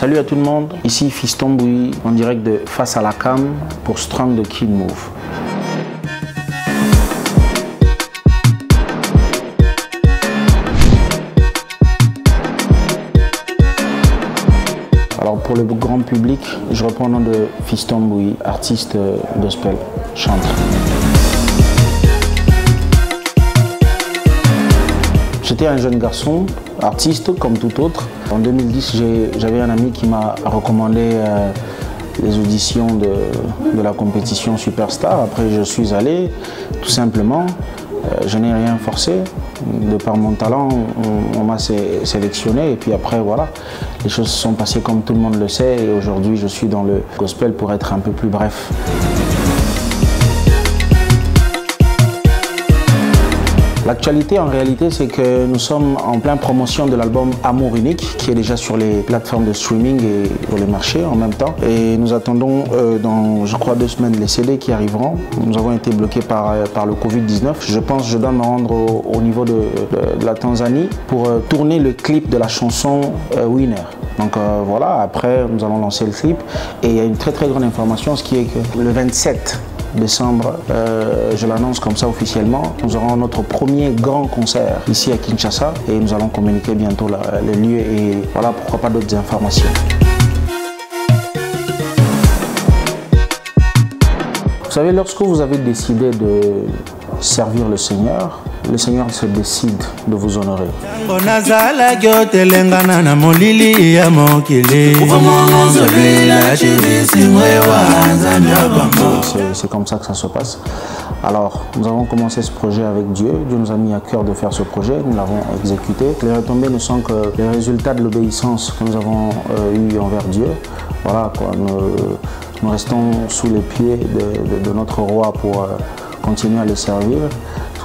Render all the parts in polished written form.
Salut à tout le monde, ici Fiston Bouilly en direct de Face à la Cam pour Strong the Kid Move. Alors pour le grand public, je reprends le nom de Fiston Bouilly, artiste gospel, chanteur. J'étais un jeune garçon, artiste comme tout autre. En 2010, j'avais un ami qui m'a recommandé les auditions de la compétition Superstar. Après, je suis allé, tout simplement. Je n'ai rien forcé. De par mon talent, on m'a sélectionné. Et puis après, voilà, les choses se sont passées comme tout le monde le sait. Et aujourd'hui, je suis dans le gospel pour être un peu plus bref. L'actualité, en réalité, c'est que nous sommes en pleine promotion de l'album Amour Unique, qui est déjà sur les plateformes de streaming et sur les marchés en même temps. Et nous attendons dans, je crois, 2 semaines les CD qui arriveront. Nous avons été bloqués par le Covid-19. Je pense que je dois me rendre au niveau de la Tanzanie pour tourner le clip de la chanson Winner. Donc voilà, après, nous allons lancer le clip. Et il y a une très grande information, ce qui est que le 27 décembre, je l'annonce comme ça officiellement, nous aurons notre premier grand concert ici à Kinshasa et nous allons communiquer bientôt les lieux et voilà, pourquoi pas d'autres informations. Vous savez, lorsque vous avez décidé de servir le Seigneur se décide de vous honorer. C'est comme ça que ça se passe. Alors, nous avons commencé ce projet avec Dieu. Dieu nous a mis à cœur de faire ce projet. Nous l'avons exécuté. Les retombées ne sont que les résultats de l'obéissance que nous avons eu envers Dieu. Voilà, quoi. Nous restons sous les pieds de notre roi pour continuer à le servir.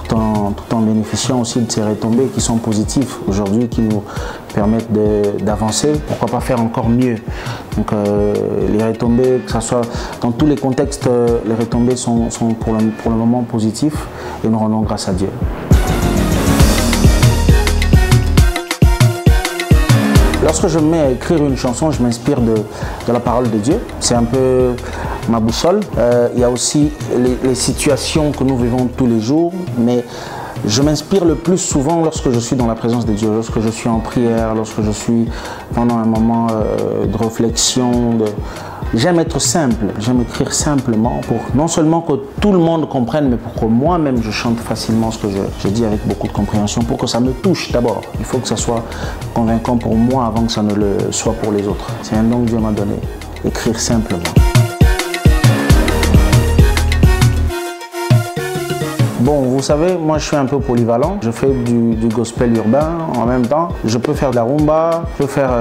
Tout en bénéficiant aussi de ces retombées qui sont positives aujourd'hui, qui nous permettent d'avancer. Pourquoi pas faire encore mieux? Donc les retombées, que ce soit dans tous les contextes, les retombées sont pour le moment positifs et nous rendons grâce à Dieu. Lorsque je me mets à écrire une chanson, je m'inspire de la parole de Dieu. C'est un peu ma boussole. Il y a aussi les situations que nous vivons tous les jours, mais je m'inspire le plus souvent lorsque je suis dans la présence de Dieu, lorsque je suis en prière, lorsque je suis pendant un moment de réflexion. J'aime être simple, j'aime écrire simplement pour non seulement que tout le monde comprenne, mais pour que moi-même je chante facilement ce que je dis avec beaucoup de compréhension, pour que ça me touche d'abord. Il faut que ça soit convaincant pour moi avant que ça ne le soit pour les autres. C'est un don que Dieu m'a donné, écrire simplement. Bon, vous savez, moi je suis un peu polyvalent. Je fais du gospel urbain en même temps. Je peux faire de la rumba, je peux faire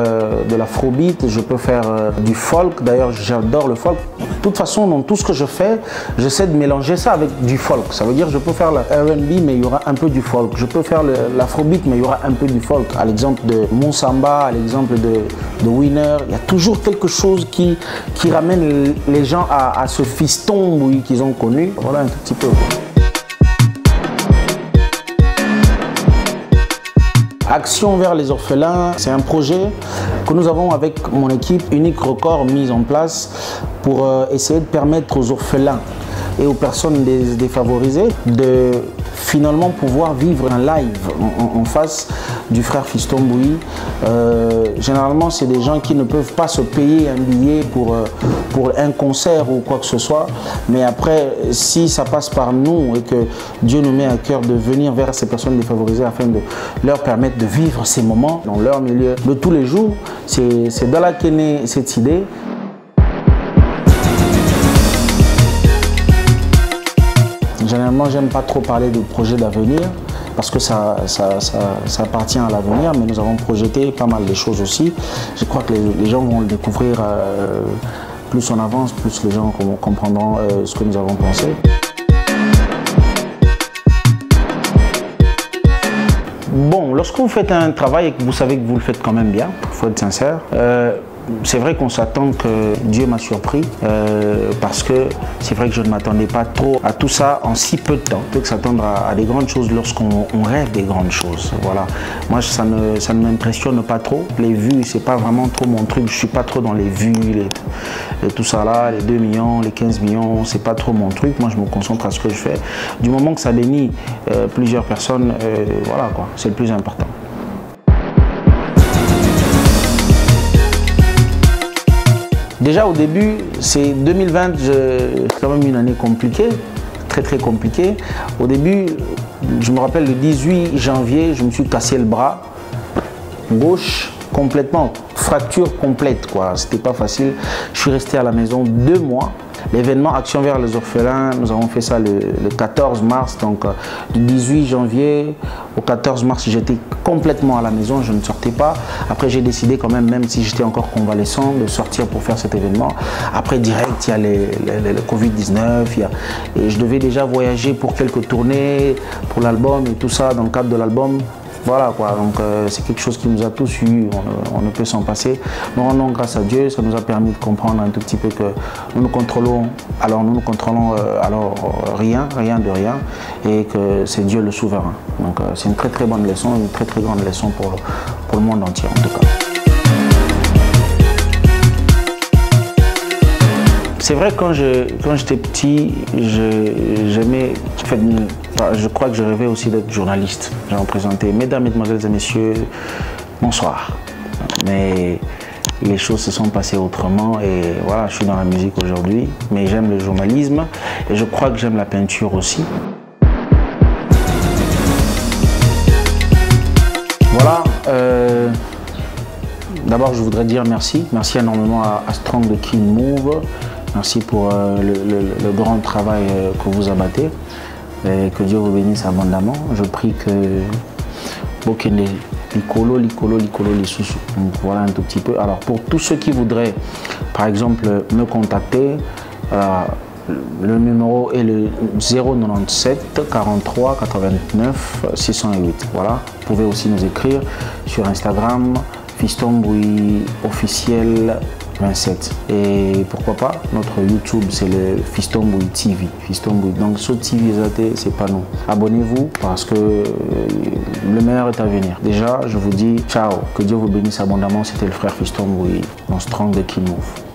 de l'afrobeat, je peux faire du folk. D'ailleurs, j'adore le folk. De toute façon, dans tout ce que je fais, j'essaie de mélanger ça avec du folk. Ça veut dire que je peux faire le R&B, mais il y aura un peu du folk. Je peux faire l'afrobeat, mais il y aura un peu du folk. À l'exemple de Monsamba, à l'exemple de Winner, il y a toujours quelque chose qui ramène les gens à ce Fiston Bouilly qu'ils ont connu. Voilà un tout petit peu. Action vers les orphelins, c'est un projet que nous avons avec mon équipe Unique Record mis en place pour essayer de permettre aux orphelins et aux personnes défavorisées de finalement pouvoir vivre un live en face du frère Fiston Bouilly. Généralement, c'est des gens qui ne peuvent pas se payer un billet pour un concert ou quoi que ce soit. Mais après, si ça passe par nous et que Dieu nous met à cœur de venir vers ces personnes défavorisées afin de leur permettre de vivre ces moments dans leur milieu de tous les jours, c'est de là qu'est née cette idée. Généralement, j'aime pas trop parler de projets d'avenir parce que ça appartient à l'avenir, mais nous avons projeté pas mal de choses aussi. Je crois que les gens vont le découvrir plus on avance, plus les gens comprendront ce que nous avons pensé. Bon, lorsque vous faites un travail et que vous savez que vous le faites quand même bien, il faut être sincère, c'est vrai qu'on s'attend que Dieu m'a surpris parce que c'est vrai que je ne m'attendais pas trop à tout ça en si peu de temps. On peut s'attendre à des grandes choses lorsqu'on rêve des grandes choses. Voilà. Moi, ça ne m'impressionne pas trop. Les vues, c'est pas vraiment trop mon truc. Je suis pas trop dans les vues, tout ça là, les 2 millions, les 15 millions, c'est pas trop mon truc. Moi, je me concentre à ce que je fais. Du moment que ça bénit plusieurs personnes, voilà quoi, c'est le plus important. Déjà au début, c'est 2020, c'est quand même une année compliquée, très compliquée. Au début, je me rappelle le 18 janvier, je me suis cassé le bras gauche complètement, fracture complète quoi. C'était pas facile. Je suis resté à la maison 2 mois. L'événement Action vers les orphelins, nous avons fait ça le 14 mars, donc du 18 janvier au 14 mars, j'étais complètement à la maison, je ne sortais pas. Après, j'ai décidé quand même si j'étais encore convalescent, de sortir pour faire cet événement. Après, direct, il y a le Covid-19, et je devais déjà voyager pour quelques tournées, pour l'album et tout ça, dans le cadre de l'album. Voilà quoi, donc c'est quelque chose qui nous a tous eu, on ne peut s'en passer. Nous rendons grâce à Dieu, ça nous a permis de comprendre un tout petit peu que nous ne contrôlons rien de rien, et que c'est Dieu le souverain. Donc c'est une très bonne leçon, une très grande leçon pour le monde entier en tout cas. C'est vrai que quand j'étais petit, j'aimais, en fait, je crois que je rêvais aussi d'être journaliste. J'ai représenté Mesdames, Mesdemoiselles et Messieurs, bonsoir. Mais les choses se sont passées autrement et voilà, je suis dans la musique aujourd'hui. Mais j'aime le journalisme et je crois que j'aime la peinture aussi. Voilà. D'abord, je voudrais dire merci. Merci énormément à Strong de King Move. Merci pour le grand travail que vous abattez. Et que Dieu vous bénisse abondamment. Je prie que Bokende Licolo, les sous. Donc voilà un tout petit peu. Alors pour tous ceux qui voudraient, par exemple, me contacter, le numéro est le 097 43 89 608. Voilà. Vous pouvez aussi nous écrire sur Instagram, Fiston Bouy officiel 27. Et pourquoi pas, notre YouTube, c'est le Fiston Bouy TV. Fiston Bouy. Donc, ce TV, c'est pas nous. Abonnez-vous parce que le meilleur est à venir. Déjà, je vous dis ciao. Que Dieu vous bénisse abondamment. C'était le frère Fiston Bouy dans Strong de King Move.